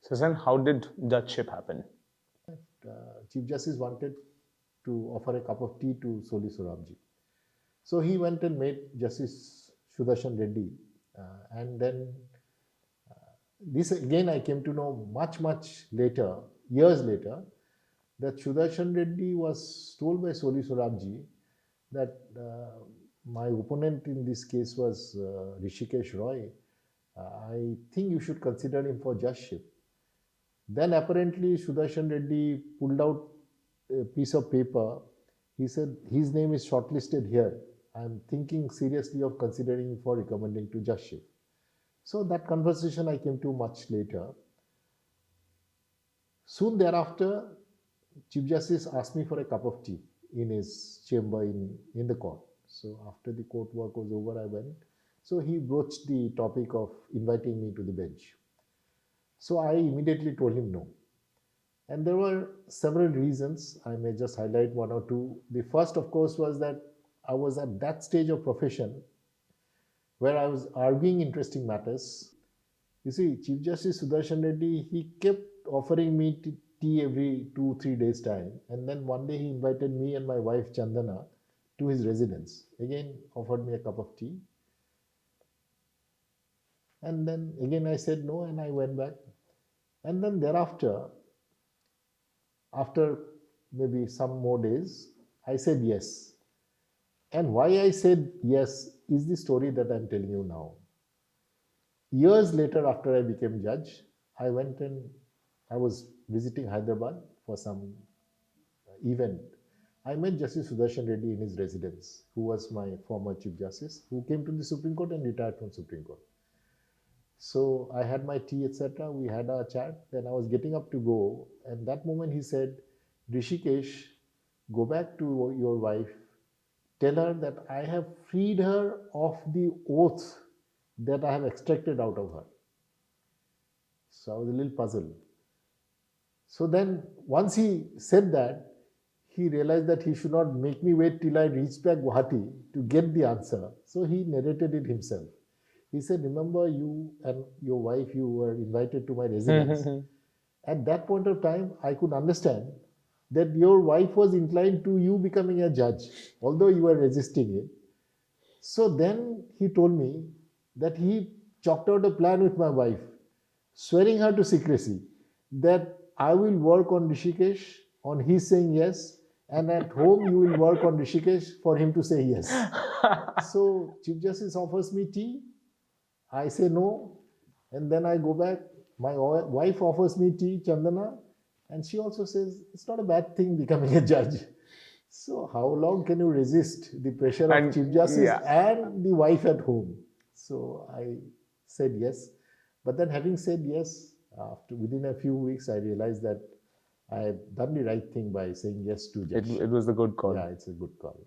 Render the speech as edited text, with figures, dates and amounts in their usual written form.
So then how did judgeship happen? Chief Justice wanted to offer a cup of tea to Soli Sorabji. So he went and met Justice Sudarshan Reddy. And then this again I came to know much later, years later, that Sudarshan Reddy was told by Soli Sorabji that my opponent in this case was Hrishikesh Roy. I think you should consider him for judgeship. Then apparently Sudarshan Reddy pulled out a piece of paper. He said, his name is shortlisted here. I am thinking seriously of considering for recommending to judgeship. So that conversation I came to much later. Soon thereafter, Chief Justice asked me for a cup of tea in his chamber in the court. So after the court work was over, I went. So he broached the topic of inviting me to the bench. So I immediately told him no. And there were several reasons. I may just highlight one or two. The first, of course, was that I was at that stage of profession where I was arguing interesting matters. You see, Chief Justice Sudarshan Reddy, he kept offering me tea every 2-3 days time. And then one day he invited me and my wife Chandana to his residence. Again, offered me a cup of tea. And then again I said no and I went back. And then thereafter, after maybe some more days, I said yes. And why I said yes is the story that I'm telling you now. Years later, after I became judge, I went and I was visiting Hyderabad for some event. I met Justice Sudarshan Reddy in his residence, who was my former Chief Justice, who came to the Supreme Court and retired from Supreme Court. So I had my tea, etc. We had our chat. Then I was getting up to go. And that moment he said, Hrishikesh, go back to your wife. Tell her that I have freed her of the oath that I have extracted out of her. So I was a little puzzled. So then once he said that, he realized that he should not make me wait till I reached back Guwahati to get the answer. So he narrated it himself. He said, remember you and your wife, you were invited to my residence. At that point of time, I could understand that your wife was inclined to you becoming a judge, although you were resisting it. So then he told me that he chalked out a plan with my wife, swearing her to secrecy, that I will work on Hrishikesh, on his saying yes, and at home you will work on Hrishikesh for him to say yes. So Chief Justice offers me tea. I say no, and then I go back. My wife offers me tea, Chandana, and she also says, it's not a bad thing becoming a judge. So how long can you resist the pressure of Chief Justice and the wife at home? So I said yes. But then having said yes, within a few weeks, I realized that I had done the right thing by saying yes to judge. It was the good call. Yeah, it's a good call.